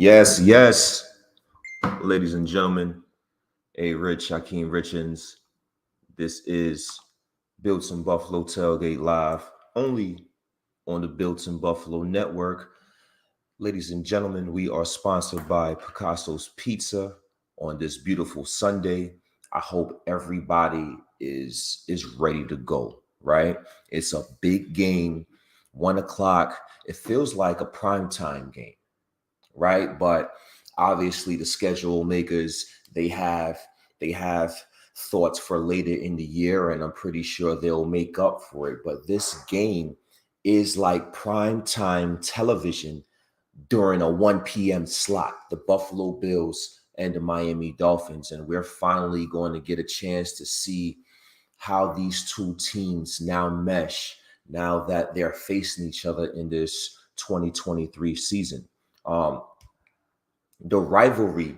Yes, ladies and gentlemen. Rich Hakeem Richens. This is Built in Buffalo Tailgate Live, only on the Built in Buffalo Network. Ladies and gentlemen, we are sponsored by Picasso's Pizza on this beautiful Sunday. I hope everybody is ready to go, right? It's a big game, 1 o'clock. It feels like a primetime game, right? But obviously the schedule makers they have thoughts for later in the year, and I'm pretty sure they'll make up for it. But this game is like prime time television during a 1 p.m. slot, the Buffalo Bills and the Miami Dolphins. And we're finally going to get a chance to see how these two teams now mesh now that they're facing each other in this 2023 season. Um, the rivalry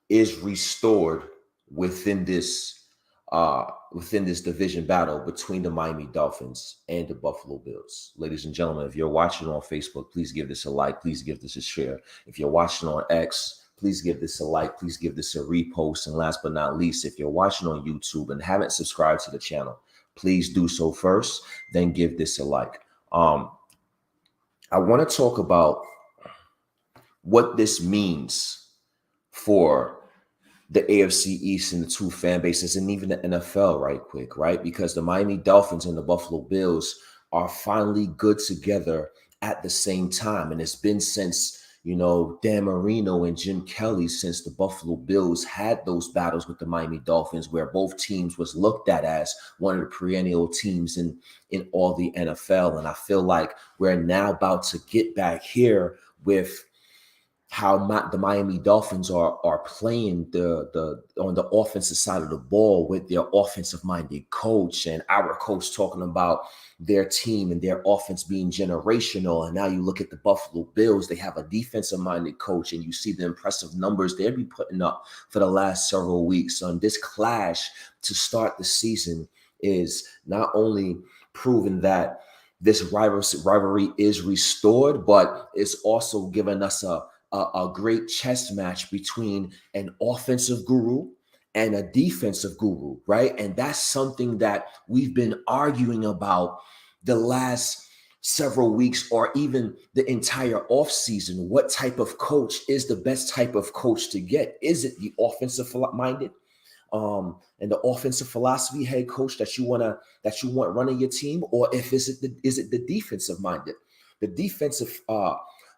is restored within this division battle between the Miami Dolphins and the Buffalo Bills. Ladies and gentlemen, if you're watching on Facebook, please give this a like, please give this a share. If you're watching on X, please give this a like, please give this a repost. And last but not least, if you're watching on YouTube and haven't subscribed to the channel, please do so first, then give this a like. I want to talk about what this means for the AFC East and the two fan bases and even the NFL right quick, right? Because the Miami Dolphins and the Buffalo Bills are finally good together at the same time. And it's been since, Dan Marino and Jim Kelly, since the Buffalo Bills had those battles with the Miami Dolphins, where both teams was looked at as one of the perennial teams in all the NFL. And I feel like we're now about to get back here with how the Miami Dolphins are playing the on the offensive side of the ball with their offensive-minded coach, and our coach talking about their team and their offense being generational. And now you look at the Buffalo Bills, they have a defensive-minded coach, and you see the impressive numbers they'll be putting up for the last several weeks. So this clash to start the season is not only proving that this rivalry is restored, but it's also given us a great chess match between an offensive guru and a defensive guru, right? And that's something that we've been arguing about the last several weeks, or even the entire offseason. What type of coach is the best type of coach to get? Is it the offensive minded and the offensive philosophy head coach that you want running your team, or is it the defensive minded, the defensive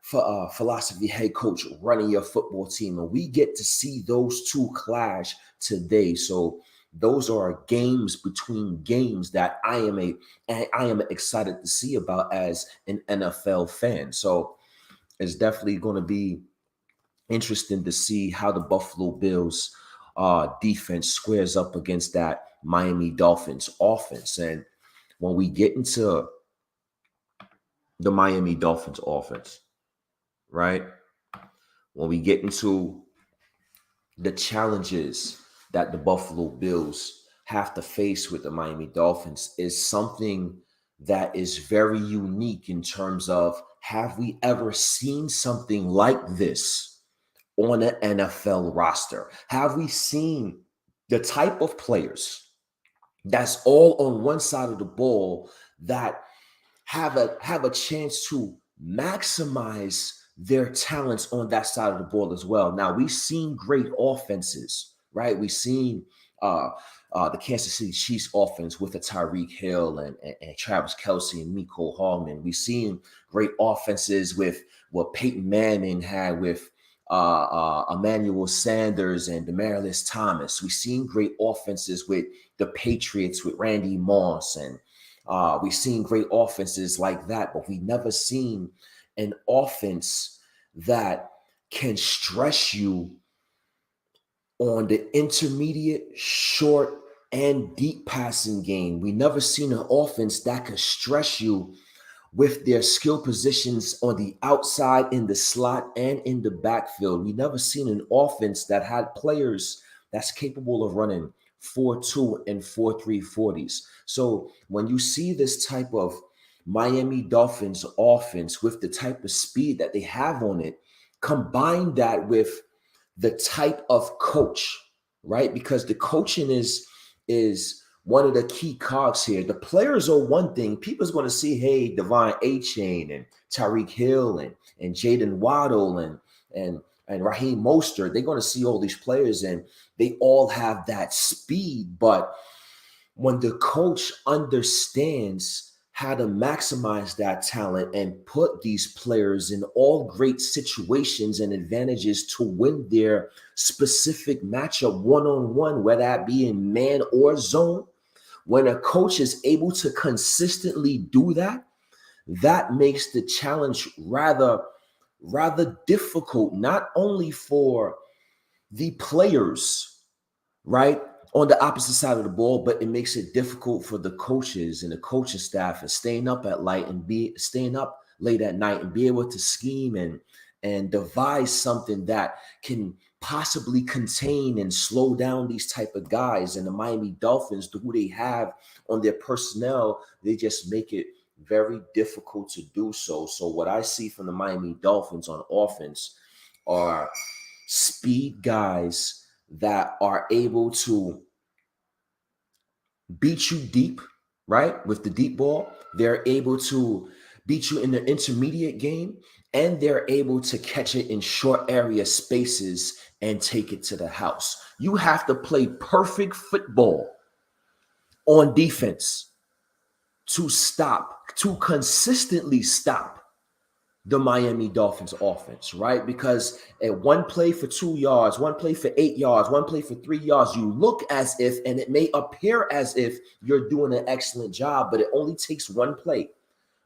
philosophy head coach running your football team? And we get to see those two clash today. So those are games between games that I am excited to see about as an NFL fan. So it's definitely going to be interesting to see how the Buffalo Bills defense squares up against that Miami Dolphins offense. And when we get into the Miami Dolphins offense, right? When we get into the challenges that the Buffalo Bills have to face with the Miami Dolphins, is something that is very unique in terms of, have we ever seen something like this on an NFL roster? Have we seen the type of players that's all on one side of the ball that have a chance to maximize their talents on that side of the ball as well? Now, we've seen great offenses, right? We've seen the Kansas City Chiefs offense with a Tyreek Hill and Travis Kelce and Mecole Hardman. We've seen great offenses with what Peyton Manning had with Emmanuel Sanders and Demaryius Thomas. We've seen great offenses with the Patriots with Randy Moss, and we've seen great offenses like that, but we've never seen an offense that can stress you on the intermediate, short, and deep passing game. We never seen an offense that could stress you with their skill positions on the outside, in the slot, and in the backfield. We never seen an offense that had players that's capable of running 4.2 and 4.3 40s. So when you see this type of Miami Dolphins offense with the type of speed that they have on it, Combine that with the type of coach, right? Because the coaching is one of the key cogs here. The players are one thing. People's going to see, hey, Devon A-Chain and Tyreek Hill and Jaden Waddle and Raheem Mostert. They're going to see all these players and they all have that speed. But when the coach understands how to maximize that talent and put these players in all great situations and advantages to win their specific matchup one-on-one, whether that be in man or zone, when a coach is able to consistently do that, that makes the challenge rather difficult, not only for the players, right, on the opposite side of the ball, but it makes it difficult for the coaches and the coaching staff and staying up late at night and be able to scheme and devise something that can possibly contain and slow down these type of guys. And the Miami Dolphins, who they have on their personnel, they just make it very difficult to do so. So what I see from the Miami Dolphins on offense are speed guys that are able to beat you deep, right? With the deep ball, they're able to beat you in the intermediate game, and they're able to catch it in short area spaces and take it to the house. You have to play perfect football on defense to consistently stop the Miami Dolphins offense, right? Because at one play for 2 yards, one play for 8 yards, one play for 3 yards, you look as if, and it may appear as if you're doing an excellent job, but it only takes one play,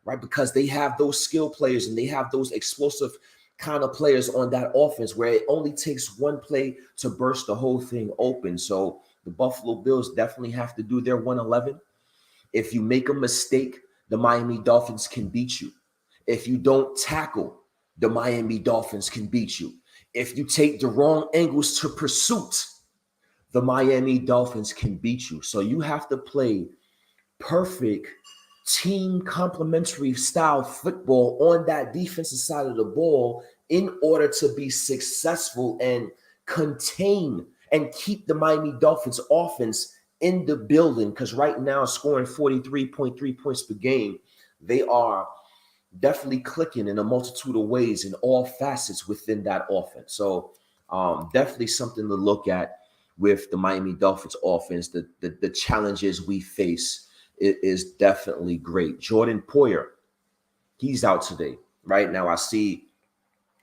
right? Because they have those skill players and they have those explosive kind of players on that offense where it only takes one play to burst the whole thing open. So the Buffalo Bills definitely have to do their 111. If you make a mistake, the Miami Dolphins can beat you. If you don't tackle, the Miami Dolphins can beat you. If you take the wrong angles to pursuit, the Miami Dolphins can beat you. So you have to play perfect team complementary style football on that defensive side of the ball in order to be successful and contain and keep the Miami Dolphins offense in the building. Because right now, scoring 43.3 points per game, they are definitely clicking in a multitude of ways in all facets within that offense. So definitely something to look at with the Miami Dolphins offense. The challenges we face is definitely great. Jordan Poyer, he's out today. Right now, I see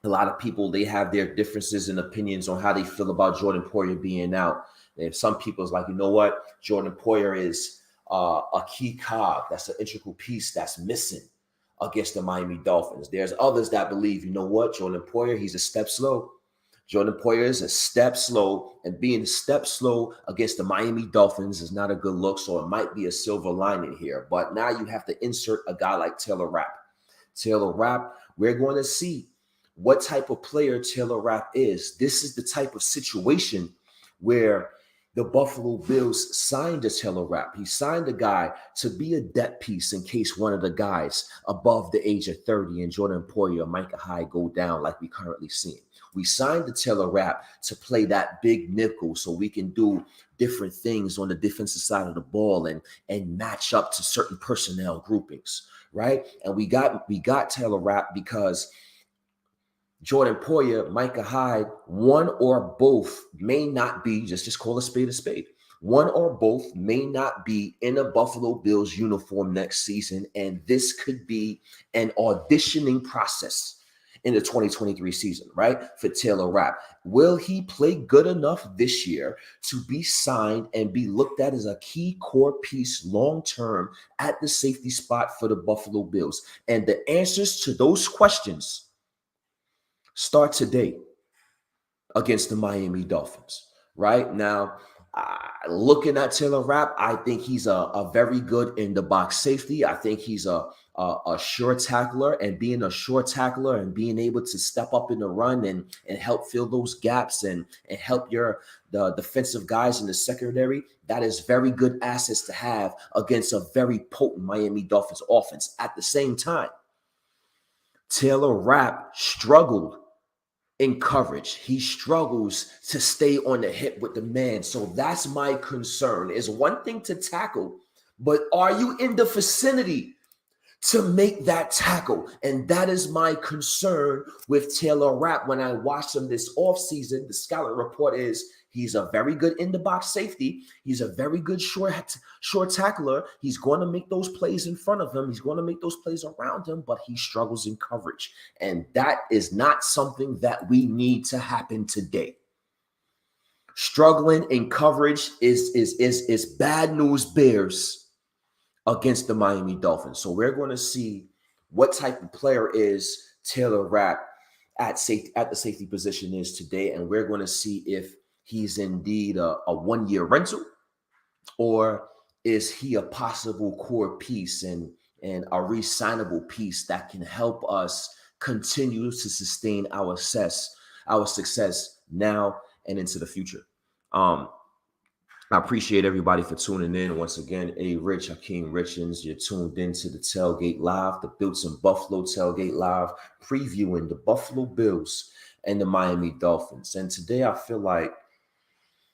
a lot of people, they have their differences and opinions on how they feel about Jordan Poyer being out. And some people's like, you know what? Jordan Poyer is a key cog. That's an integral piece that's missing against the Miami Dolphins. There's others that believe, you know what? Jordan Poyer, he's a step slow. Jordan Poyer is a step slow, and being a step slow against the Miami Dolphins is not a good look. So it might be a silver lining here. But now you have to insert a guy like Taylor Rapp. Taylor Rapp, we're going to see what type of player Taylor Rapp is. This is the type of situation where the Buffalo Bills signed a Taylor Rapp. He signed a guy to be a depth piece in case one of the guys above the age of 30 and Jordan Poyer or Micah Hyde go down like we currently see. We signed the Taylor Rapp to play that big nickel so we can do different things on the defensive side of the ball and match up to certain personnel groupings, right? And we got Taylor Rapp because Jordan Poyer, Micah Hyde, one or both may not be, just call a spade a spade. One or both may not be in a Buffalo Bills uniform next season, and this could be an auditioning process in the 2023 season, right? For Taylor Rapp. Will he play good enough this year to be signed and be looked at as a key core piece long-term at the safety spot for the Buffalo Bills? And the answers to those questions start today against the Miami Dolphins. Right now, looking at Taylor Rapp, I think he's a very good in the box safety. I think he's a sure tackler, and being a sure tackler and being able to step up in the run and help fill those gaps and help the defensive guys in the secondary, that is very good assets to have against a very potent Miami Dolphins offense. At the same time, Taylor Rapp struggled in coverage. He struggles to stay on the hip with the man. So that's my concern. It's one thing to tackle, but are you in the vicinity to make that tackle? And that is my concern with Taylor Rapp. When I watched him this offseason, the scouting report is he's a very good in-the-box safety. He's a very good short tackler. He's going to make those plays in front of him. He's going to make those plays around him, but he struggles in coverage. And that is not something that we need to happen today. Struggling in coverage is bad news bears against the Miami Dolphins. So we're going to see what type of player is Taylor Rapp at the safety position is today, and we're going to see if he's indeed a one-year rental, or is he a possible core piece and a re-signable piece that can help us continue to sustain our success now and into the future. I appreciate everybody for tuning in. Once again, Arich Hakeem Richens, you're tuned into the Tailgate Live, the Built in Buffalo Tailgate Live, previewing the Buffalo Bills and the Miami Dolphins. And today I feel like,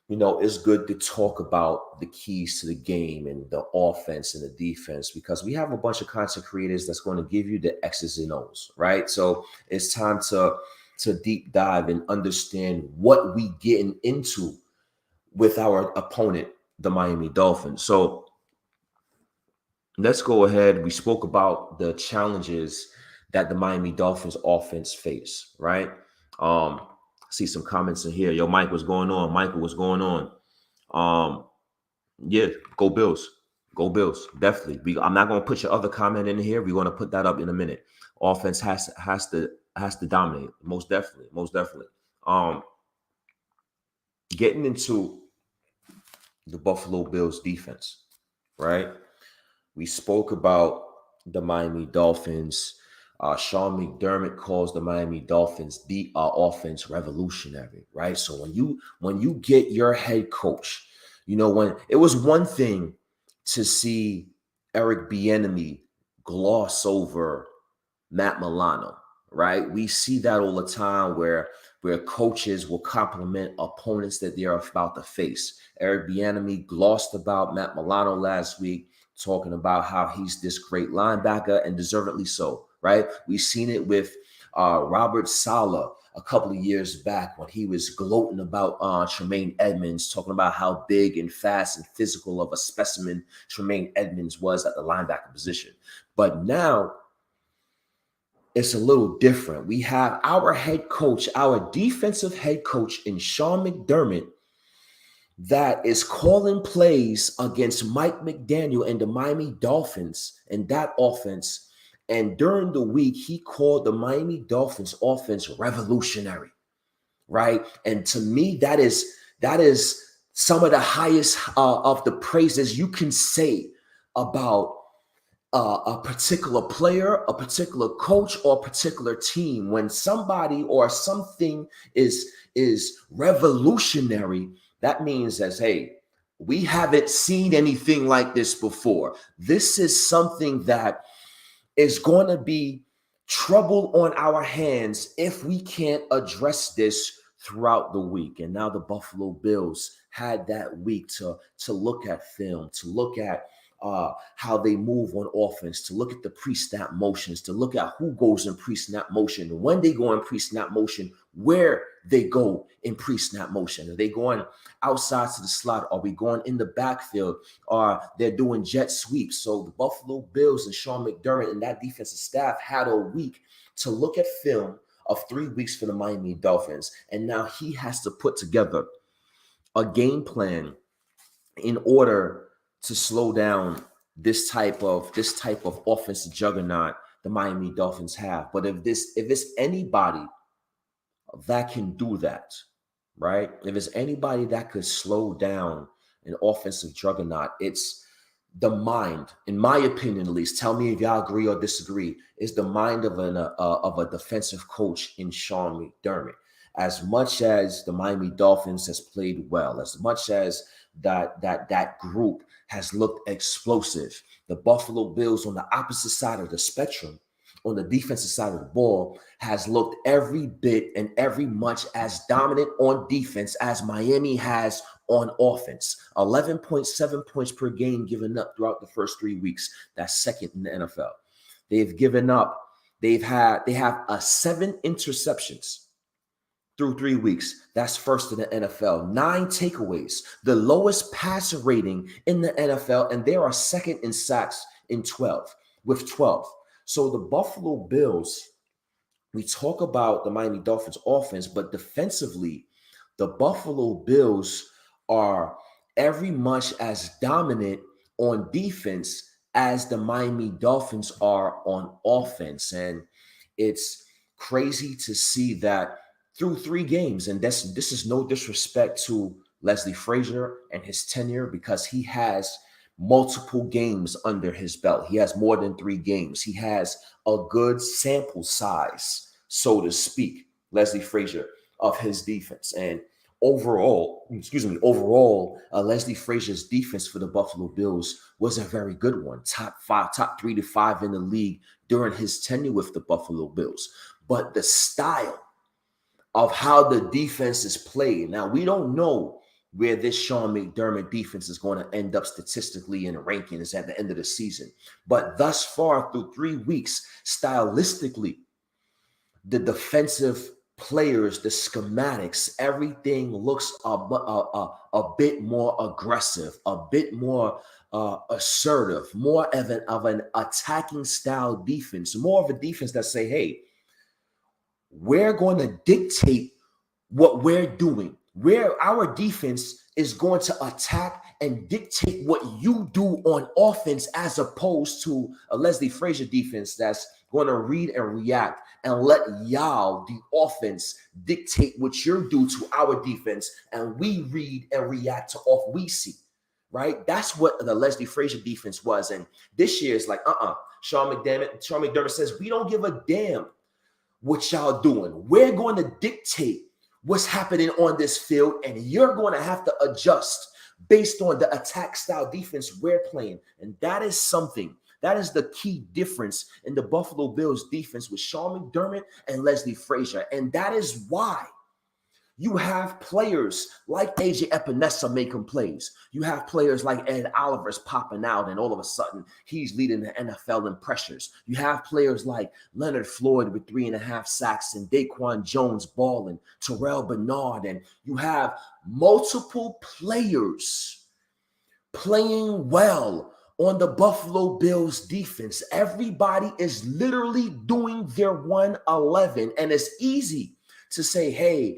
it's good to talk about the keys to the game and the offense and the defense, because we have a bunch of content creators that's going to give you the X's and O's, right? So it's time to deep dive and understand what we getting into with our opponent, the Miami Dolphins. So let's go ahead. We spoke about the challenges that the Miami Dolphins offense face, right? See some comments in here. Yo, Mike, what's going on? Michael, what's going on? Yeah, go Bills. Go Bills. Definitely. I'm not going to put your other comment in here. We're going to put that up in a minute. Offense has to dominate. Most definitely. Most definitely. Getting into the Buffalo Bills defense, right? We spoke about the Miami Dolphins. Sean McDermott calls the Miami Dolphins the offense revolutionary, right? So when you get your head coach, when it was one thing to see Eric Bieniemy gloss over Matt Milano, right? We see that all the time where coaches will compliment opponents that they are about to face. Eric Bieniemy glossed about Matt Milano last week, talking about how he's this great linebacker, and deservedly so, right? We've seen it with Robert Saleh a couple of years back when he was gloating about Tremaine Edmonds, talking about how big and fast and physical of a specimen Tremaine Edmonds was at the linebacker position. But now it's a little different. We have our head coach, our defensive head coach in Sean McDermott, that is calling plays against Mike McDaniel and the Miami Dolphins and that offense. And during the week, he called the Miami Dolphins offense revolutionary, right? And to me, that is some of the highest of the praises you can say about a particular player, a particular coach, or a particular team. When somebody or something is revolutionary, that means as, hey, we haven't seen anything like this before. This is something that is going to be trouble on our hands if we can't address this throughout the week. And now the Buffalo Bills had that week to look at film, to look at how they move on offense, to look at the pre-snap motions, to look at who goes in pre-snap motion, when they go in pre-snap motion, where they go in pre-snap motion. Are they going outside to the slot? Are we going in the backfield? Or they're doing jet sweeps? So the Buffalo Bills and Sean McDermott and that defensive staff had a week to look at film of 3 weeks for the Miami Dolphins. And now he has to put together a game plan in order to slow down this type of offensive juggernaut the Miami Dolphins have. But if it's anybody that can do that, right? If it's anybody that could slow down an offensive juggernaut, it's the mind, in my opinion at least. Tell me if y'all agree or disagree. Is the mind of a defensive coach in Sean McDermott. As much as the Miami Dolphins has played well, as much as that group has looked explosive, the Buffalo Bills on the opposite side of the spectrum, on the defensive side of the ball has looked every bit and every much as dominant on defense as Miami has on offense. 11.7 points per game given up throughout the first 3 weeks. That's second in the NFL. They have 7 interceptions through 3 weeks. That's first in the NFL. 9 takeaways, the lowest passer rating in the NFL, and they are second in sacks in 12 with 12. So the Buffalo Bills, we talk about the Miami Dolphins offense, but defensively, the Buffalo Bills are every much as dominant on defense as the Miami Dolphins are on offense. And it's crazy to see that through 3 games, and this is no disrespect to Leslie Frazier and his tenure, because he has multiple games under his belt. He has more than 3 games. He has a good sample size, so to speak, Leslie Frazier, of his defense. And overall, Leslie Frazier's defense for the Buffalo Bills was a very good one. Top 3 to 5 in the league during his tenure with the Buffalo Bills. But the style of how the defense is played, now we don't know where this Sean McDermott defense is going to end up statistically in the rankings at the end of the season. But thus far, through 3 weeks, stylistically, the defensive players, the schematics, everything looks a bit more aggressive, a bit more assertive, more of an attacking style defense, more of a defense that say, hey, we're going to dictate what we're doing. Where our defense is going to attack and dictate what you do on offense, as opposed to a Leslie Frazier defense that's going to read and react and let y'all, the offense, dictate what you do to our defense, and we read and react to what we see, right? That's what the Leslie Frazier defense was. And this year is like, Sean McDermott says, we don't give a damn what y'all doing. We're going to dictate what's happening on this field, and you're going to have to adjust based on the attack style defense we're playing. And that is something, that is the key difference in the Buffalo Bills defense with Sean McDermott and Leslie Frazier. And that is why you have players like AJ Epinesa making plays. You have players like Ed Oliver's popping out, and all of a sudden he's leading the NFL in pressures. You have players like Leonard Floyd with 3.5 sacks, and Daquan Jones balling, Terrell Bernard, and you have multiple players playing well on the Buffalo Bills defense. Everybody is literally doing their 111, and it's easy to say, hey,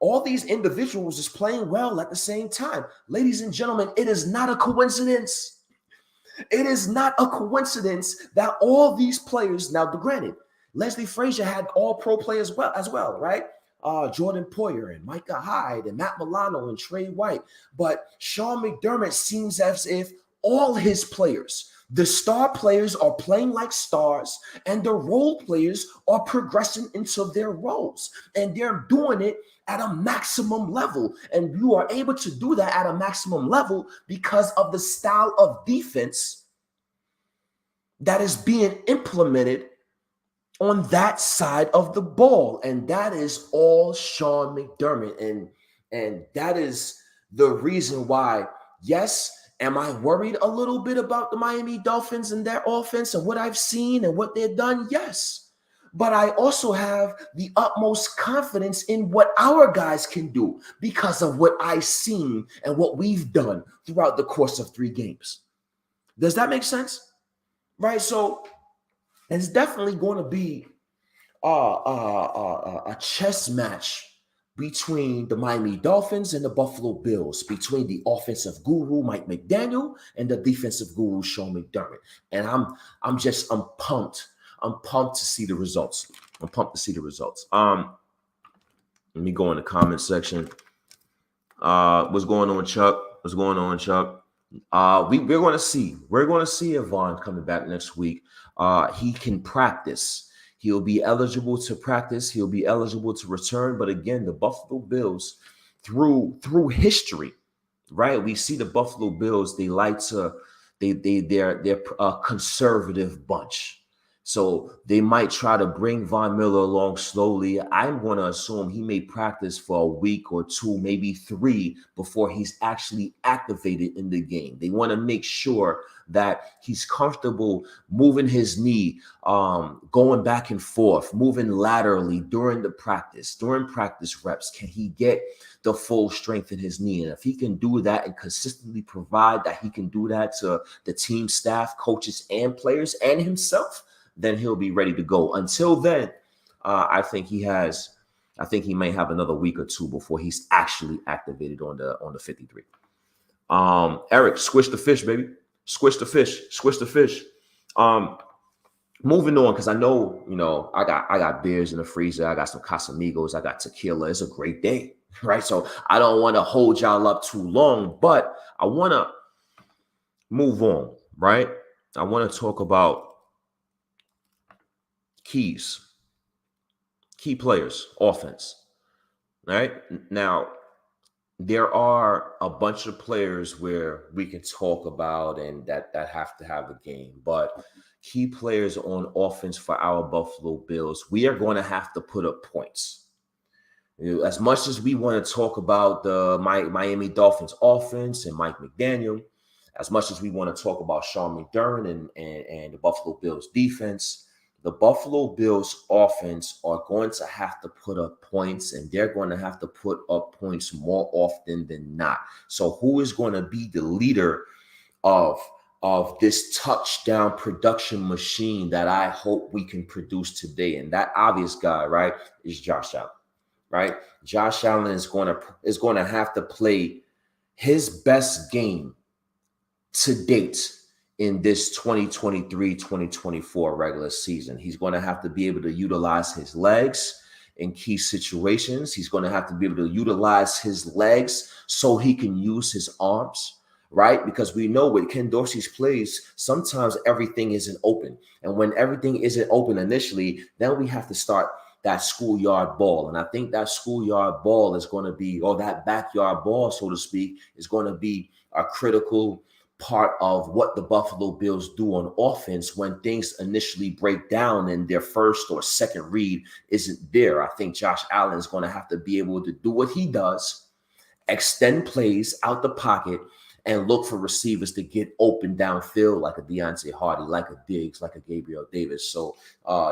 all these individuals is playing well at the same time. Ladies and gentlemen, it is not a coincidence. It is not a coincidence that all these players, now granted, Leslie Frazier had all pro play as well, right? Jordan Poyer and Micah Hyde and Matt Milano and Trey White. But Sean McDermott seems as if all his players, the star players, are playing like stars, and the role players are progressing into their roles, and they're doing it at a maximum level. And you are able to do that at a maximum level because of the style of defense that is being implemented on that side of the ball. And that is all Sean McDermott. And that is the reason why, yes, am I worried a little bit about the Miami Dolphins and their offense and what I've seen and what they've done? Yes. But I also have the utmost confidence in what our guys can do because of what I've seen and what we've done throughout the course of 3 games. Does that make sense? Right? So it's definitely going to be a chess match between the Miami Dolphins and the Buffalo Bills, between the offensive guru Mike McDaniel and the defensive guru Sean McDermott. And I'm pumped. I'm pumped to see the results. Let me go in the comment section. What's going on, Chuck? We're going to see. We're going to see if Vaughn coming back next week. He can practice. He'll be eligible to practice. He'll be eligible to return. But again, the Buffalo Bills, through history, right? We see the Buffalo Bills, they like to They're a conservative bunch. So they might try to bring Von Miller along slowly. I'm going to assume he may practice for a week or two, maybe 3, before he's actually activated in the game. They want to make sure that he's comfortable moving his knee, going back and forth, moving laterally during practice reps. Can he get the full strength in his knee? And if he can do that and consistently provide that he can do that to the team staff, coaches, and players and himself, then he'll be ready to go. Until then, I think he may have another week or 2 before he's actually activated on the 53. Eric, squish the fish, baby. Squish the fish. Squish the fish. Moving on, because I know, I got beers in the freezer. I got some Casamigos. I got tequila. It's a great day, right? So I don't want to hold y'all up too long, but I want to move on, right? I want to talk about key players, offense, right? Now, there are a bunch of players where we can talk about and that have to have a game, but key players on offense for our Buffalo Bills, we are going to have to put up points. As much as we want to talk about the Miami Dolphins offense and Mike McDaniel, as much as we want to talk about Sean McDermott and the Buffalo Bills defense, the Buffalo Bills offense are going to have to put up points, and they're going to have to put up points more often than not. So who is going to be the leader of this touchdown production machine that I hope we can produce today? And that obvious guy, right, is Josh Allen, right? Josh Allen is going to have to play his best game to date in this 2023-2024 regular season. He's going to have to be able to utilize his legs in key situations. He's going to have to be able to utilize his legs so he can use his arms, right? Because we know with Ken Dorsey's plays, sometimes everything isn't open. And when everything isn't open initially, then we have to start that schoolyard ball. And I think that schoolyard ball is going to be, or that backyard ball, so to speak, is going to be a critical part of what the Buffalo Bills do on offense when things initially break down and their first or second read isn't there. I think Josh Allen is going to have to be able to do what he does, extend plays out the pocket, and look for receivers to get open downfield like a Deontay Hardy, like a Diggs, like a Gabriel Davis. So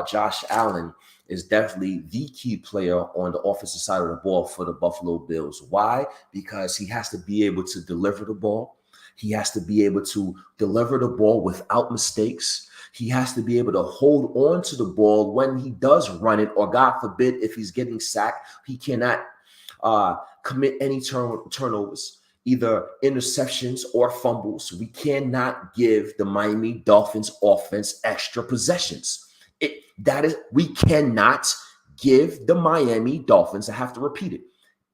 Josh Allen is definitely the key player on the offensive side of the ball for the Buffalo Bills. Why? Because he has to be able to deliver the ball. He has to be able to deliver the ball without mistakes. He has to be able to hold on to the ball when he does run it, or God forbid, if he's getting sacked, he cannot commit any turnovers, either interceptions or fumbles. We cannot give the Miami Dolphins offense extra possessions. We cannot give the Miami Dolphins, I have to repeat it,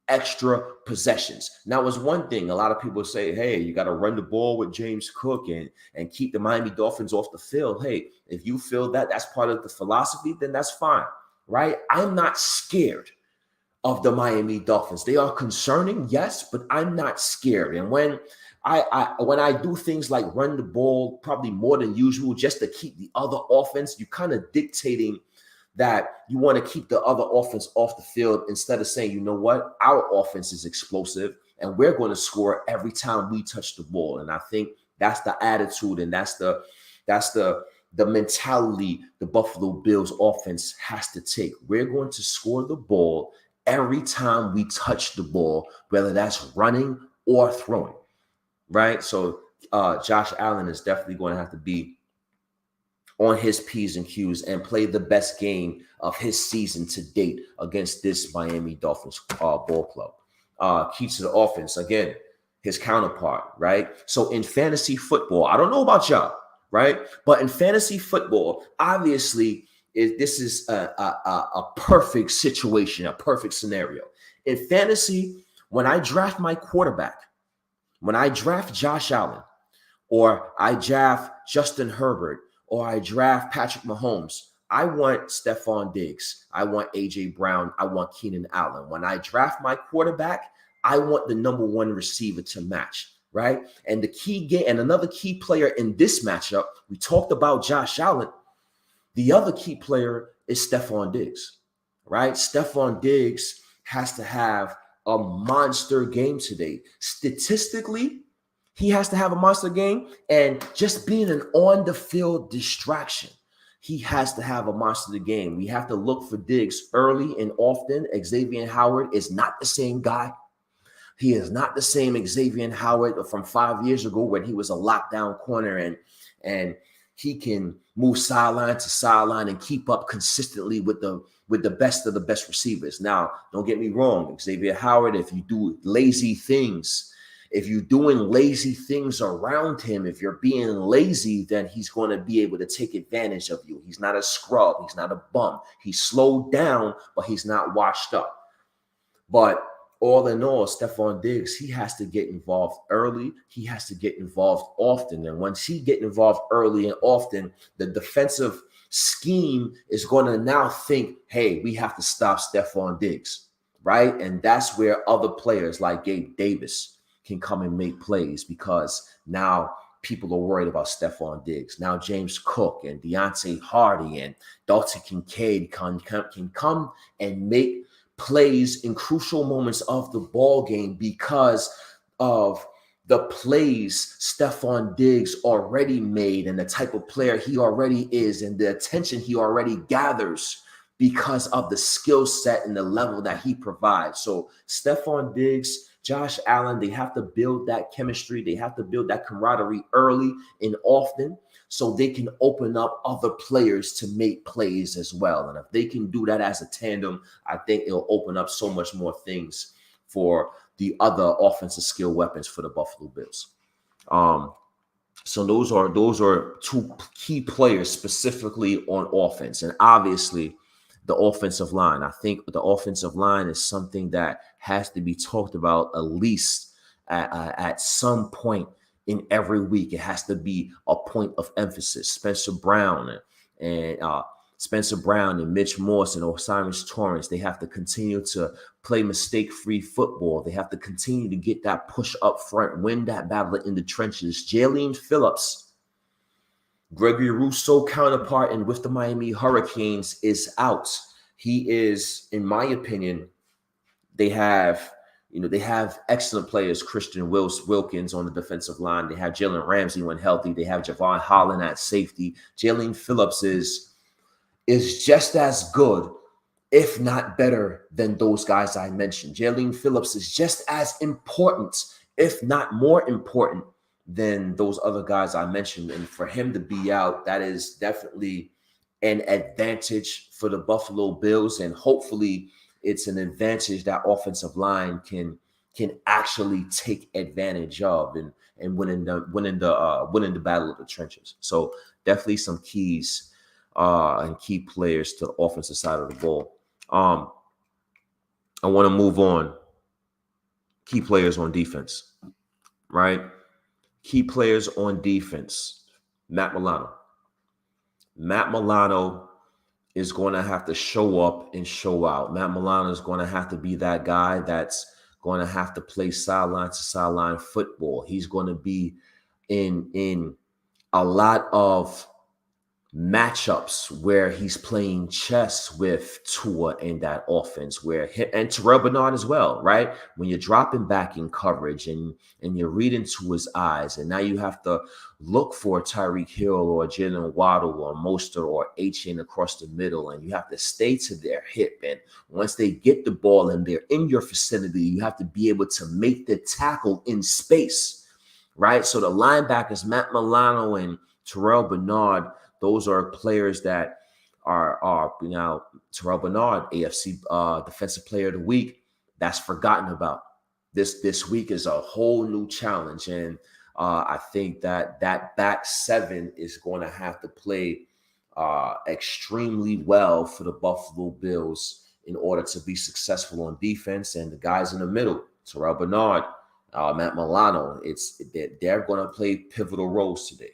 extra possessions. Now, it's one thing. A lot of people say, hey, you got to run the ball with James Cook and keep the Miami Dolphins off the field. Hey, if you feel that that's part of the philosophy, then that's fine, right? I'm not scared of the Miami Dolphins. They are concerning, yes, but I'm not scared. And when I do things like run the ball probably more than usual just to keep the other offense, you kind of dictating that you want to keep the other offense off the field instead of saying, you know what, our offense is explosive and we're going to score every time we touch the ball. And I think that's the attitude and that's the mentality the Buffalo Bills offense has to take. We're going to score the ball every time we touch the ball, whether that's running or throwing, right? So Josh Allen is definitely going to have to be on his P's and Q's and play the best game of his season to date against this Miami Dolphins ball club. Key to the offense, again, his counterpart, right? So in fantasy football, I don't know about y'all, right? But in fantasy football, obviously, this is a perfect situation, a perfect scenario. In fantasy, when I draft my quarterback, when I draft Josh Allen, or I draft Justin Herbert, or I draft Patrick Mahomes, I want Stephon Diggs. I want A.J. Brown. I want Keenan Allen. When I draft my quarterback, I want the number one receiver to match, right? And the key game, and another key player in this matchup, we talked about Josh Allen. The other key player is Stephon Diggs, right? Stephon Diggs has to have a monster game today. Statistically, he has to have a monster game, and just being an on the field distraction, he has to have a monster game. We have to look for Diggs early and often. Xavier Howard is not the same guy. He is not the same Xavier Howard from 5 years ago when he was a lockdown corner and he can move sideline to sideline and keep up consistently with the best of the best receivers. Now, don't get me wrong, Xavier Howard, if you do lazy things, if you're doing lazy things around him, if you're being lazy, then he's going to be able to take advantage of you. He's not a scrub. He's not a bum. He's slowed down, but he's not washed up. But all in all, Stephon Diggs, he has to get involved early. He has to get involved often. And once he get involved early and often, the defensive scheme is going to now think, hey, we have to stop Stephon Diggs, right? And that's where other players like Gabe Davis can come and make plays, because now people are worried about Stephon Diggs. Now James Cook and Deontay Hardy and Dalton Kincaid can come and make plays in crucial moments of the ball game because of the plays Stephon Diggs already made and the type of player he already is and the attention he already gathers because of the skill set and the level that he provides. So Stephon Diggs, Josh Allen, they have to build that chemistry. They have to build that camaraderie early and often so they can open up other players to make plays as well. And if they can do that as a tandem, I think it'll open up so much more things for the other offensive skill weapons for the Buffalo Bills. So those are two key players specifically on offense. And obviously, the offensive line. I think the offensive line is something that has to be talked about at least at some point in every week. It has to be a point of emphasis. Spencer Brown and Mitch Morse and Osiris Torrance, they have to continue to play mistake-free football. They have to continue to get that push up front, win that battle in the trenches. Jalen Phillips, Gregory Rousseau counterpart and with the Miami Hurricanes, is out. He is, in my opinion, they have excellent players. Christian Wilkins on the defensive line. They have Jalen Ramsey when healthy. They have Javon Holland at safety. Jalen Phillips is just as good, if not better, than those guys I mentioned. Jalen Phillips is just as important, if not more important, than those other guys I mentioned. And for him to be out, that is definitely an advantage for the Buffalo Bills. And hopefully it's an advantage that offensive line can actually take advantage of and winning the battle of the trenches. So definitely some keys and key players to the offensive side of the ball. I want to move on. Key players on defense, right? Key players on defense. Matt Milano. Matt Milano is going to have to show up and show out. Matt Milano is going to have to be that guy that's going to have to play sideline to sideline football. He's going to be in a lot of matchups where he's playing chess with Tua in that offense, and Terrell Bernard as well, right? When you're dropping back in coverage and you're reading to his eyes, and now you have to look for Tyreek Hill or Jalen Waddle or Mostert or Etienne across the middle, and you have to stay to their hip. And once they get the ball and they're in your vicinity, you have to be able to make the tackle in space, right? So the linebackers, Matt Milano and Terrell Bernard, those are players that are Terrell Bernard, AFC Defensive Player of the Week. That's forgotten about. This week is a whole new challenge, and I think that back seven is going to have to play extremely well for the Buffalo Bills in order to be successful on defense. And the guys in the middle, Terrell Bernard, Matt Milano, they're going to play pivotal roles today.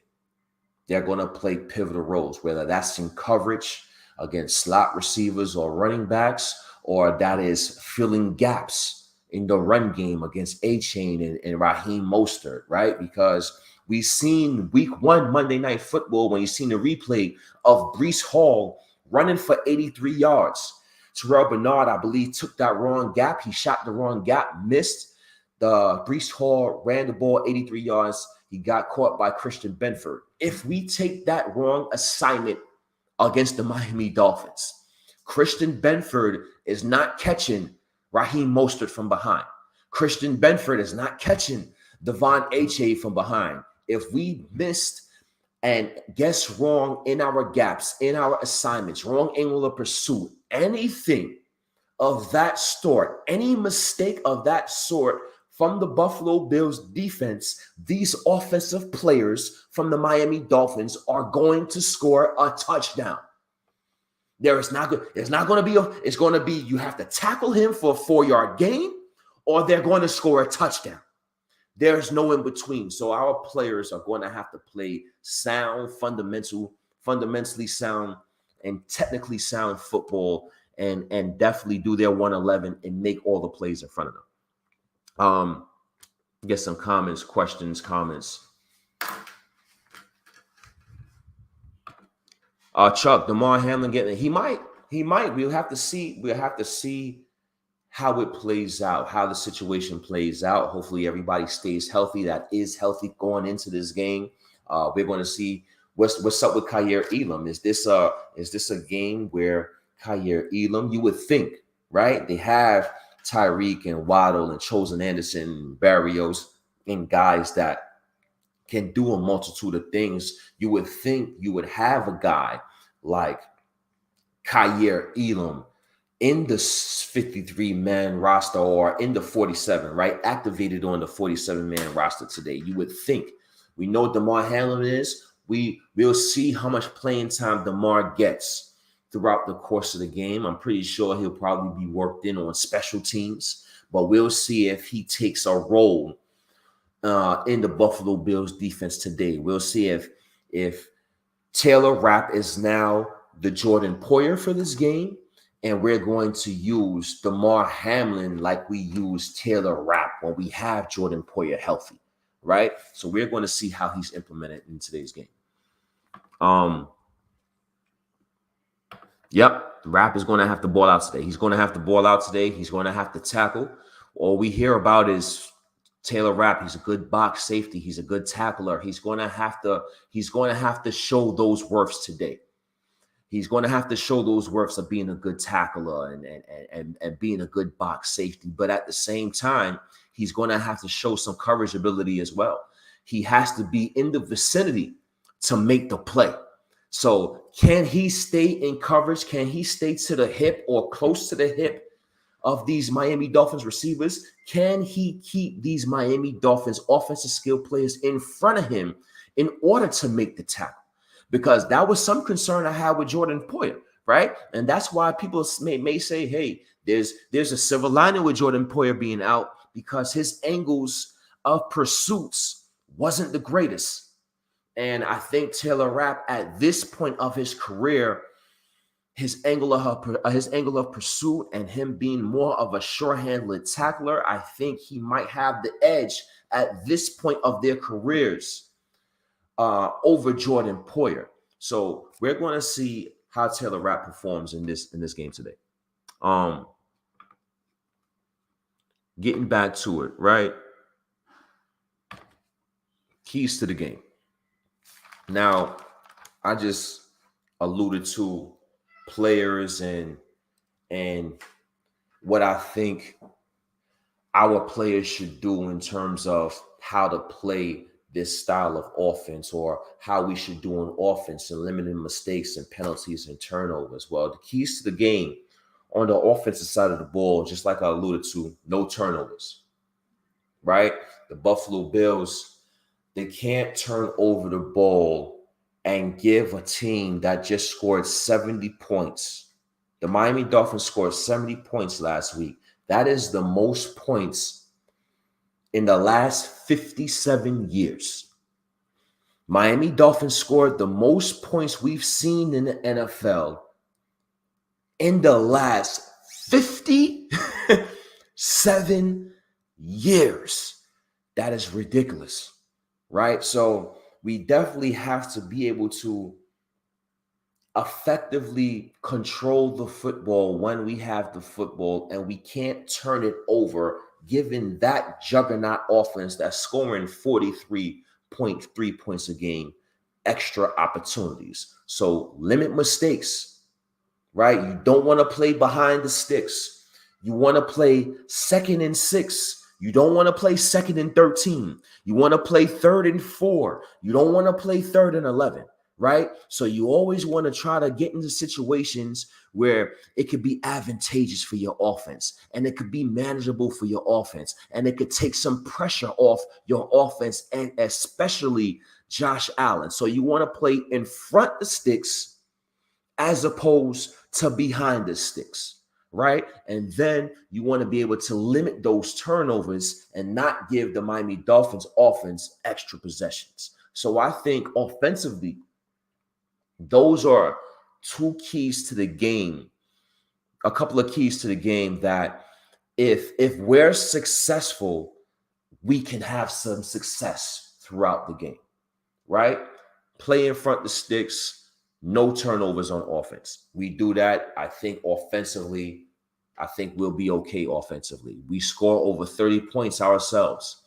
They're going to play pivotal roles, whether that's in coverage against slot receivers or running backs, or that is filling gaps in the run game against A-Chain and Raheem Mostert, right? Because we've seen week 1 Monday Night Football when you've seen the replay of Breece Hall running for 83 yards. Terrell Bernard, I believe, took that wrong gap. He shot the wrong gap, missed. The Breece Hall ran the ball 83 yards. He got caught by Christian Benford. If we take that wrong assignment against the Miami Dolphins, Christian Benford is not catching Raheem Mostert from behind. Christian Benford is not catching Devon Achane from behind. If we missed and guess wrong in our gaps, in our assignments, wrong angle of pursuit, anything of that sort, any mistake of that sort from the Buffalo Bills defense, these offensive players from the Miami Dolphins are going to score a touchdown. It's going to be you have to tackle him for a 4-yard gain, or they're going to score a touchdown. There's no in between. So our players are going to have to play sound, fundamentally sound, and technically sound football, and definitely do their 111 and make all the plays in front of them. Get some questions. Chuck, Damar Hamlin he might. We'll have to see how it plays out, how the situation plays out. Hopefully everybody stays healthy, that is healthy going into this game. We're going to see what's up with Kaiir Elam. Is this a game where Kaiir Elam, you would think, right? They have Tyreek and Waddle and Chosen Anderson and Barrios and guys that can do a multitude of things. You would think you would have a guy like Kaiir Elam in the 53-man roster or in the 47, right? Activated on the 47-man roster today. You would think. We know what Damar Hamlin is. We'll see how much playing time Damar gets throughout the course of the game. I'm pretty sure he'll probably be worked in on special teams, but we'll see if he takes a role in the Buffalo Bills defense today. We'll see if Taylor Rapp is now the Jordan Poyer for this game, and we're going to use Damar Hamlin like we use Taylor Rapp when we have Jordan Poyer healthy, right? So we're going to see how he's implemented in today's game. Yep, Rapp is going to have to ball out today. He's going to have to ball out today. He's going to have to tackle. All we hear about is Taylor Rapp. He's a good box safety. He's a good tackler. He's going to have to show those worths today. He's going to have to show those worths of being a good tackler and being a good box safety. But at the same time, he's going to have to show some coverage ability as well. He has to be in the vicinity to make the play. So can he stay in coverage? Can he stay to the hip or close to the hip of these Miami Dolphins receivers? Can he keep these Miami Dolphins offensive skill players in front of him in order to make the tackle? Because that was some concern I had with Jordan Poyer, right? And that's why people may say, hey, there's a silver lining with Jordan Poyer being out, because his angles of pursuits wasn't the greatest. And I think Taylor Rapp at this point of his career, his angle of pursuit and him being more of a sure-handed tackler, I think he might have the edge at this point of their careers over Jordan Poyer. So we're going to see how Taylor Rapp performs in this game today. Getting back to it, right? Keys to the game. Now, I just alluded to players and what I think our players should do in terms of how to play this style of offense, or how we should do on offense and limiting mistakes and penalties and turnovers. Well, the keys to the game on the offensive side of the ball, just like I alluded to, no turnovers, right? The Buffalo Bills, they can't turn over the ball and give a team that just scored 70 points. The Miami Dolphins scored 70 points last week. That is the most points in the last 57 years. Miami Dolphins scored the most points we've seen in the NFL in the last 57 years. That is ridiculous, right? So we definitely have to be able to effectively control the football when we have the football, and we can't turn it over given that juggernaut offense that's scoring 43.3 points a game, extra opportunities. So limit mistakes, right? You don't want to play behind the sticks. You want to play 2nd and 6. You don't want to play 2nd and 13. You want to play 3rd and 4. You don't want to play 3rd and 11. Right? So you always want to try to get into situations where it could be advantageous for your offense, and it could be manageable for your offense, and it could take some pressure off your offense, and especially Josh Allen. So you want to play in front the sticks as opposed to behind the sticks, right? And then you want to be able to limit those turnovers and not give the Miami Dolphins offense extra possessions. So I think offensively, those are two keys to the game, a couple of keys to the game that if we're successful, we can have some success throughout the game, right? Play in front of the sticks, no turnovers on offense. We do that, I think offensively, I think we'll be okay offensively. We score over 30 points ourselves.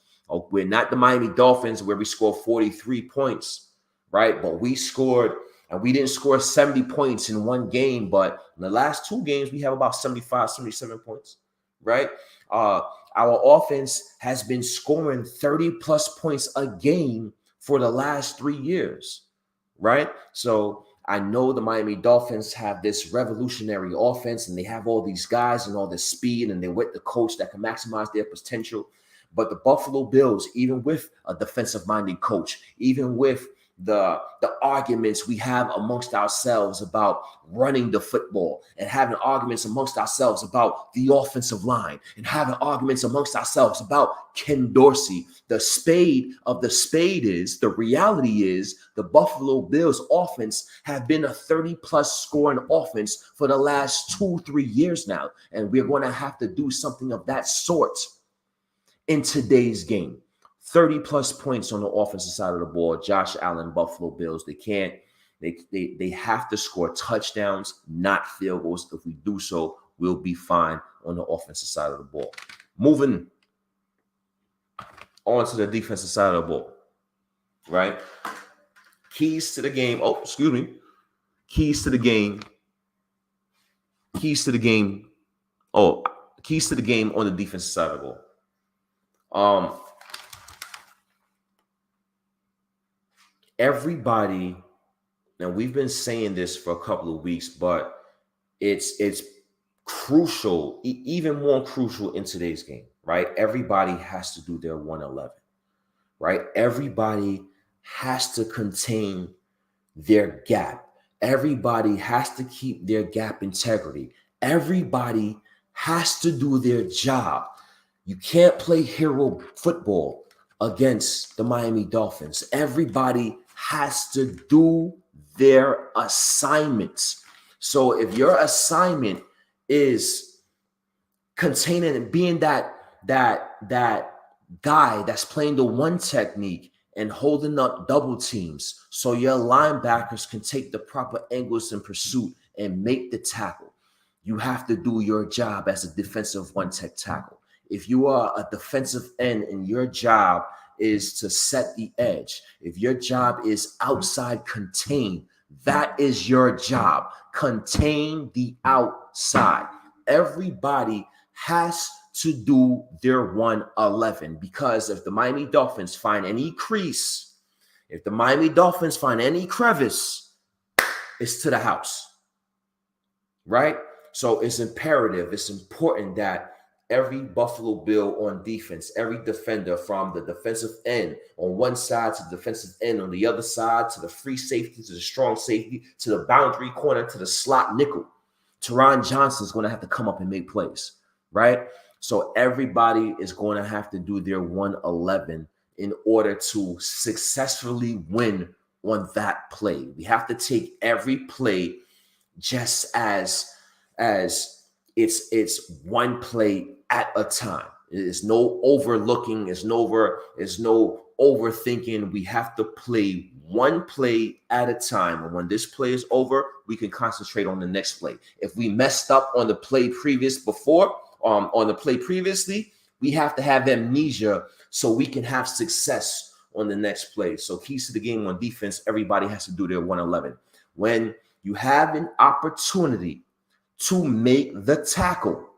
We're not the Miami Dolphins where we score 43 points, right? But we scored, and we didn't score 70 points in one game, but in the last 2 games, we have about 75, 77 points, right? Our offense has been scoring 30 plus points a game for the last 3 years, right? So I know the Miami Dolphins have this revolutionary offense, and they have all these guys and all this speed, and they're with the coach that can maximize their potential. But the Buffalo Bills, even with a defensive-minded coach, even with the arguments we have amongst ourselves about running the football, and having arguments amongst ourselves about the offensive line, and having arguments amongst ourselves about Ken Dorsey. The spade of the spade is, the reality is, the Buffalo Bills offense have been a 30-plus scoring offense for the last 2-3 years now. And we're going to have to do something of that sort in today's game. 30-plus points on the offensive side of the ball. Josh Allen, Buffalo Bills, they have to score touchdowns, not field goals. If we do so, we'll be fine on the offensive side of the ball. Moving on to the defensive side of the ball, right? Keys to the game. Keys to the game on the defensive side of the ball. Everybody, and we've been saying this for a couple of weeks, but it's crucial, even more crucial in today's game, right? Everybody has to do their 111, right? Everybody has to contain their gap. Everybody has to keep their gap integrity. Everybody has to do their job. You can't play hero football against the Miami Dolphins. Everybody has to do their assignments. So if your assignment is containing and being that guy that's playing the one technique and holding up double teams so your linebackers can take the proper angles in pursuit and make the tackle, you have to do your job as a defensive one tech tackle. If you are a defensive end and your job is to set the edge, if your job is outside contain, that is your job. Contain the outside. Everybody has to do their 111, because if the Miami Dolphins find any crease, if the Miami Dolphins find any crevice, it's to the house, right? So it's imperative, it's important that every Buffalo Bill on defense, every defender from the defensive end on one side to the defensive end on the other side, to the free safety, to the strong safety, to the boundary corner, to the slot nickel, Teron Johnson is going to have to come up and make plays, right? So everybody is going to have to do their 111 in order to successfully win on that play. We have to take every play just as it's one play at a time. It's no overlooking. It's no overthinking. We have to play one play at a time. And when this play is over, we can concentrate on the next play. If we messed up on the play on the play previously, we have to have amnesia so we can have success on the next play. So keys to the game on defense, everybody has to do their 111. When you have an opportunity to make the tackle,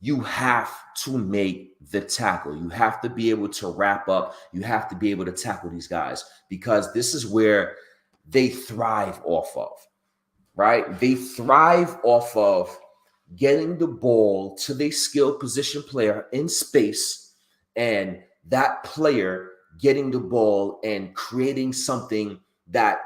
you have to make the tackle. You have to be able to wrap up. You have to be able to tackle these guys, because this is where they thrive off of, right? They thrive off of getting the ball to the skilled position player in space, and that player getting the ball and creating something that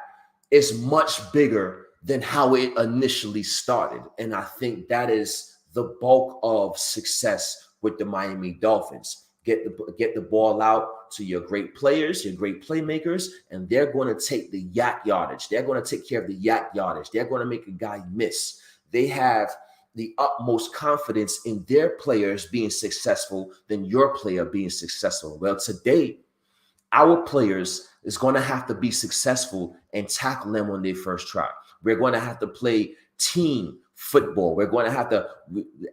is much bigger than how it initially started. And I think that is the bulk of success with the Miami Dolphins. Get the ball out to your great players, your great playmakers, and they're going to take the yak yardage. They're going to take care of the yak yardage. They're going to make a guy miss. They have the utmost confidence in their players being successful than your player being successful. Well, today, our players is going to have to be successful and tackle them on their first try. We're going to have to play team football. We're going to have to,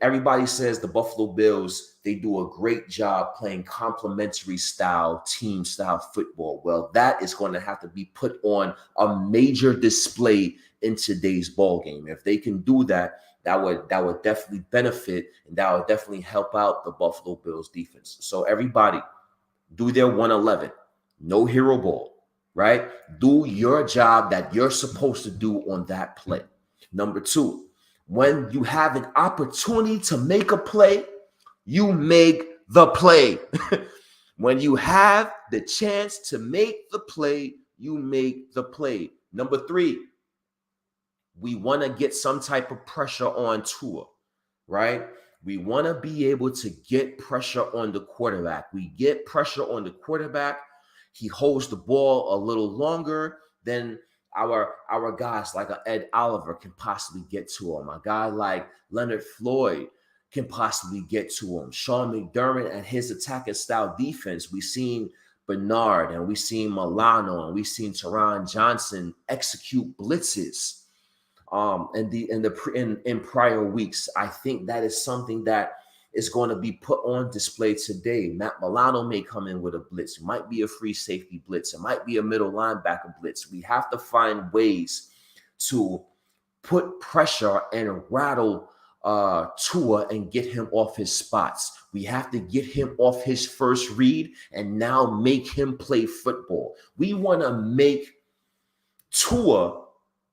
everybody says the Buffalo Bills, they do a great job playing complementary style, team style football. Well, that is going to have to be put on a major display in today's ball game. If they can do that, that would definitely benefit, and that would definitely help out the Buffalo Bills defense. So everybody do their 111. No hero ball, right? Do your job that you're supposed to do on that play. Number two, when you have an opportunity to make a play, you make the play. When you have the chance to make the play, you make the play. Number three, we want to get some type of pressure on Tua, right? We want to be able to get pressure on the quarterback. We get pressure on the quarterback. He holds the ball a little longer than our guys like Ed Oliver can possibly get to him. A guy like Leonard Floyd can possibly get to him. Sean McDermott and his attacking style defense. We've seen Bernard and we've seen Milano and we've seen Teron Johnson execute blitzes in prior weeks. I think that is something that is going to be put on display today. Matt Milano may come in with a blitz. It might be a free safety blitz. It might be a middle linebacker blitz. We have to find ways to put pressure and rattle Tua and get him off his spots. We have to get him off his first read and now make him play football. We want to make Tua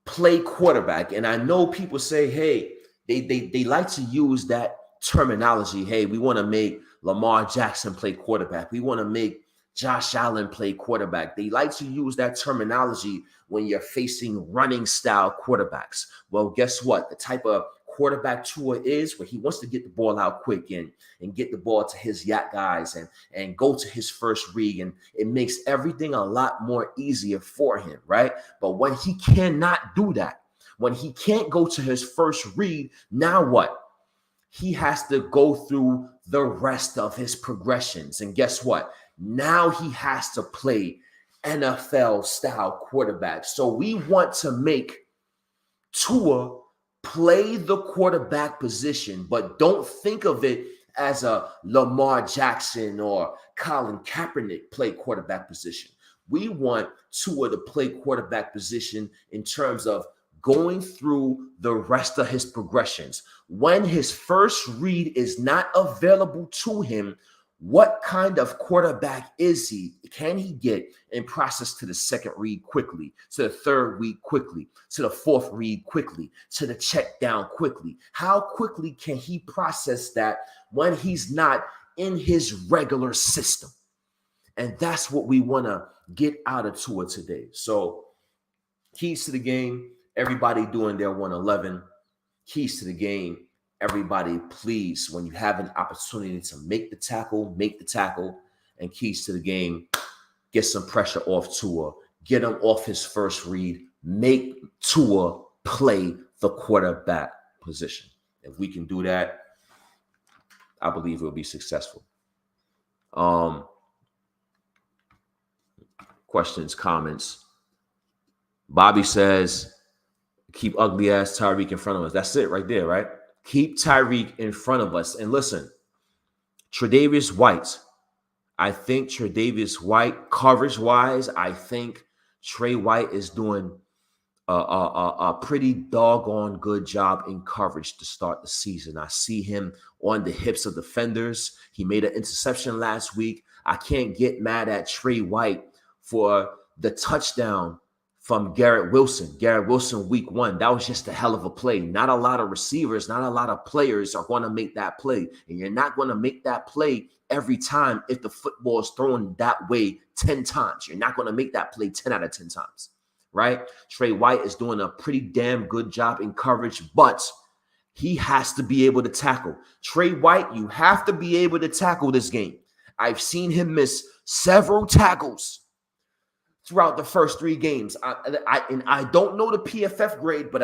play quarterback. And I know people say, hey, they like to use that terminology. Hey, we want to make Lamar Jackson play quarterback. We want to make Josh Allen play quarterback. They like to use that terminology when you're facing running style quarterbacks. Well, guess what? The type of quarterback Tua is, where he wants to get the ball out quick and get the ball to his yak guys and go to his first read. And it makes everything a lot more easier for him, right? But when he cannot do that, when he can't go to his first read, now what? He has to go through the rest of his progressions. And guess what? Now he has to play NFL style quarterback. So we want to make Tua play the quarterback position, but don't think of it as a Lamar Jackson or Colin Kaepernick play quarterback position. We want Tua to play quarterback position in terms of going through the rest of his progressions. When his first read is not available to him, what kind of quarterback is he? Can he get and process to the second read quickly, to the third read quickly, to the fourth read quickly, to the check down quickly? How quickly can he process that when he's not in his regular system? And that's what we want to get out of Tua today. So keys to the game, everybody doing their 111. Keys to the game, everybody, please, when you have an opportunity to make the tackle, make the tackle. And keys to the game, get some pressure off Tua. Get him off his first read. Make Tua play the quarterback position. If we can do that, I believe it'll be successful. Questions, comments. Bobby says, keep ugly ass Tyreek in front of us. That's it right there, right? Keep Tyreek in front of us. And listen, Tre'Davious White. I think Tre'Davious White, coverage-wise, I think Trey White is doing a pretty doggone good job in coverage to start the season. I see him on the hips of defenders. He made an interception last week. I can't get mad at Trey White for the touchdown from Garrett Wilson. Garrett Wilson, week 1. That was just a hell of a play. Not a lot of receivers, not a lot of players are going to make that play. And you're not going to make that play every time if the football is thrown that way 10 times. You're not going to make that play 10 out of 10 times. Right? Trey White is doing a pretty damn good job in coverage, but he has to be able to tackle. Trey White, you have to be able to tackle this game. I've seen him miss several tackles throughout the first 3 games. I don't know the PFF grade, but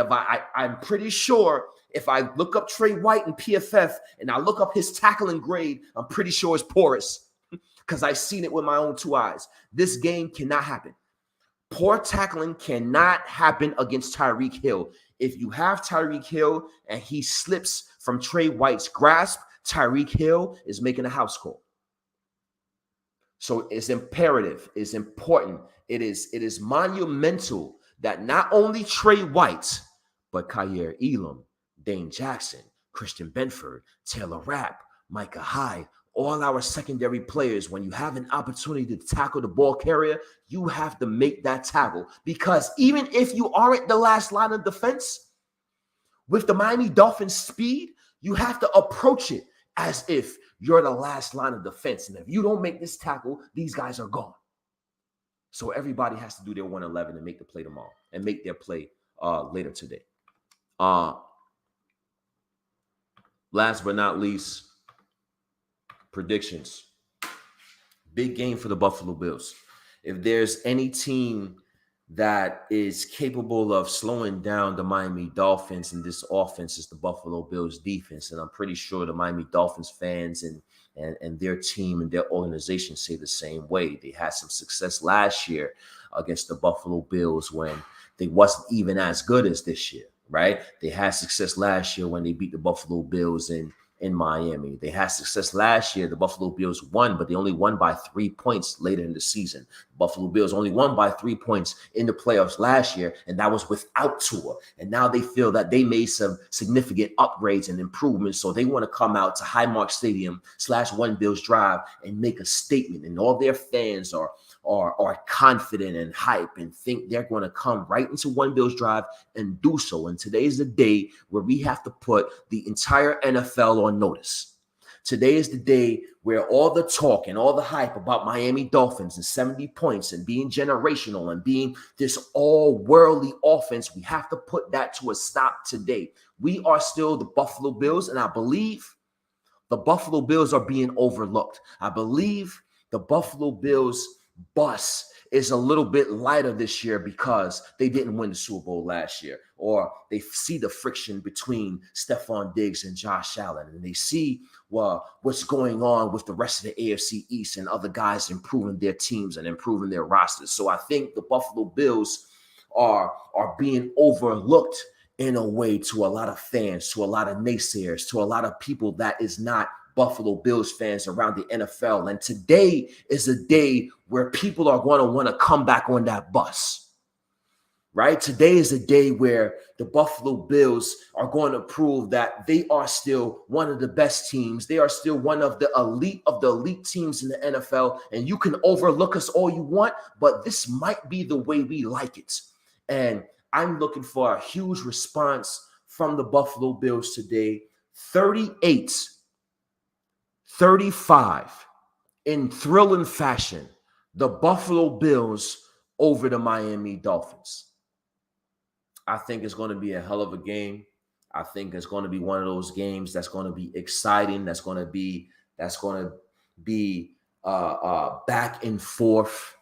I'm pretty sure if I look up Trey White in PFF and I look up his tackling grade, I'm pretty sure it's porous because I've seen it with my own 2 eyes. This game cannot happen. Poor tackling cannot happen against Tyreek Hill. If you have Tyreek Hill and he slips from Trey White's grasp, Tyreek Hill is making a house call. So it's imperative, it's important, it is monumental that not only Trey White, but Kyer Elam, Dane Jackson, Christian Benford, Taylor Rapp, Micah Hyde, all our secondary players, when you have an opportunity to tackle the ball carrier, you have to make that tackle. Because even if you aren't the last line of defense, with the Miami Dolphins speed, you have to approach it as if you're the last line of defense. And if you don't make this tackle, these guys are gone. So everybody has to do their 111 and make the play tomorrow and make their play later today. Last but not least, predictions. Big game for the Buffalo Bills. If there's any team that is capable of slowing down the Miami Dolphins in this offense, is the Buffalo Bills defense. And I'm pretty sure the Miami Dolphins fans and their team and their organization say the same way. They had some success last year against the Buffalo Bills when they wasn't even as good as this year, right? They had success last year when they beat the Buffalo Bills in Miami. They had success last year. The Buffalo Bills won, but they only won by 3 points later in the season. Buffalo Bills only won by 3 points in the playoffs last year, and that was without Tua. And now they feel that they made some significant upgrades and improvements, so they want to come out to Highmark Stadium /One Bills Drive and make a statement. And all their fans are confident and hype and think they're going to come right into One Bills Drive and do so. And today is the day where we have to put the entire NFL on notice. Today is the day where all the talk and all the hype about Miami Dolphins and 70 points and being generational and being this all-worldly offense, we have to put that to a stop today. We are still the Buffalo Bills, and I believe the Buffalo Bills are being overlooked. I believe the Buffalo Bills bus is a little bit lighter this year because they didn't win the Super Bowl last year, or they see the friction between Stephon Diggs and Josh Allen, and they see what's going on with the rest of the AFC East and other guys improving their teams and improving their rosters. So I think the Buffalo Bills are being overlooked in a way to a lot of fans, to a lot of naysayers, to a lot of people that is not Buffalo Bills fans around the NFL. And today is a day where people are going to want to come back on that bus, right? Today is a day where the Buffalo Bills are going to prove that they are still one of the best teams. They are still one of the elite teams in the NFL. And you can overlook us all you want, but this might be the way we like it. And I'm looking for a huge response from the Buffalo Bills today. 38-35 in thrilling fashion, the Buffalo Bills over the Miami Dolphins. I think it's going to be a hell of a game. I think it's going to be one of those games that's going to be exciting. That's going to be back and forth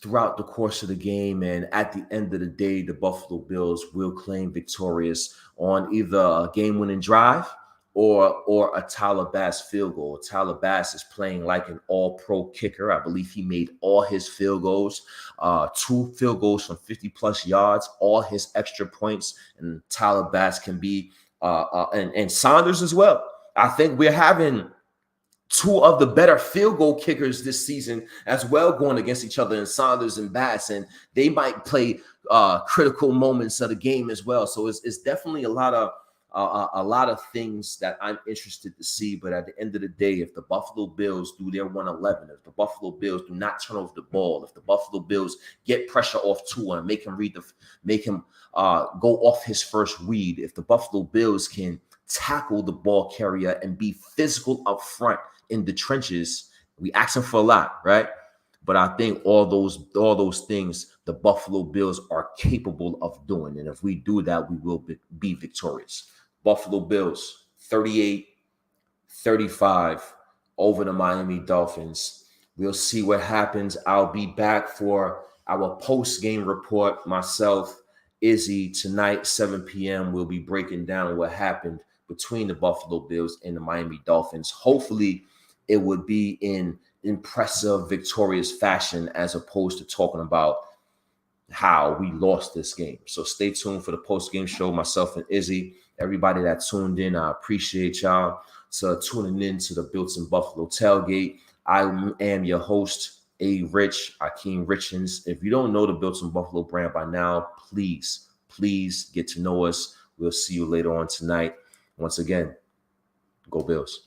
throughout the course of the game. And at the end of the day, the Buffalo Bills will claim victorious on either a game-winning drive or a Tyler Bass field goal. Tyler Bass is playing like an all-pro kicker. I believe he made all his field goals, 2 field goals from 50-plus yards, all his extra points, and Tyler Bass can be, and Saunders as well. I think we're having 2 of the better field goal kickers this season as well going against each other in Saunders and Bass, and they might play critical moments of the game as well. So it's definitely a lot of things that I'm interested to see. But at the end of the day, if the Buffalo Bills do their 111, if the Buffalo Bills do not turn over the ball, if the Buffalo Bills get pressure off Tua and make him go off his first read, if the Buffalo Bills can tackle the ball carrier and be physical up front in the trenches, we asking for a lot, right? But I think all those things the Buffalo Bills are capable of doing. And if we do that, we will be victorious. Buffalo Bills 38-35 over the Miami Dolphins. We'll see what happens. I'll be back for our post-game report. Myself, Izzy, tonight, 7 p.m. We'll be breaking down what happened between the Buffalo Bills and the Miami Dolphins. Hopefully, it would be in impressive, victorious fashion as opposed to talking about how we lost this game. So stay tuned for the post-game show. Myself and Izzy, everybody that tuned in, I appreciate y'all tuning in to the Built in Buffalo Tailgate. I am your host, Arich Richens. If you don't know the Built in Buffalo brand by now, please get to know us. We'll see you later on tonight. Once again, go Bills.